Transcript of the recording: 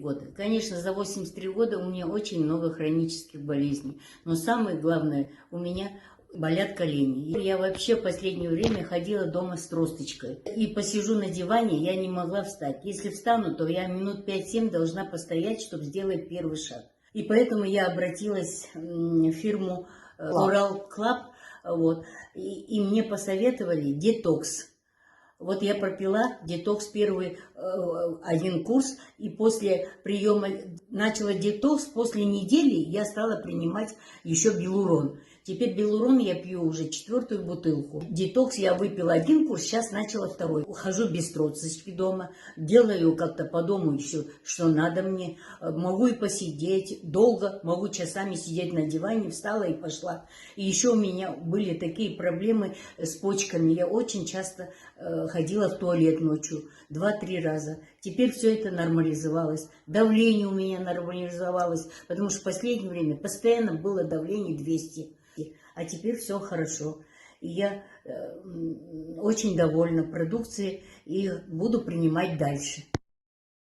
года. Конечно, за 83 года у меня очень много хронических болезней. Но самое главное, у меня болят колени. Я вообще в последнее время ходила дома с тросточкой. И посижу на диване, я не могла встать. Если встану, то я минут 5-7 должна постоять, чтобы сделать первый шаг. И поэтому я обратилась в фирму Oral Club, вот, и мне посоветовали детокс. Вот я пропила детокс первый один курс, и после приема начала детокс, после недели я стала принимать еще белурон. Теперь белурон я пью уже 4-ю бутылку. Детокс я выпила один курс, сейчас начала 2-й. Хожу без тросточки дома, делаю как-то по дому еще, что надо мне. Могу и посидеть долго, могу часами сидеть на диване, встала и пошла. И еще у меня были такие проблемы с почками. Я очень часто ходила в туалет ночью 2-3 раза. Теперь все это нормализовалось. Давление у меня нормализовалось, потому что в последнее время постоянно было давление 200. А теперь все хорошо. И я очень довольна продукцией и буду принимать дальше.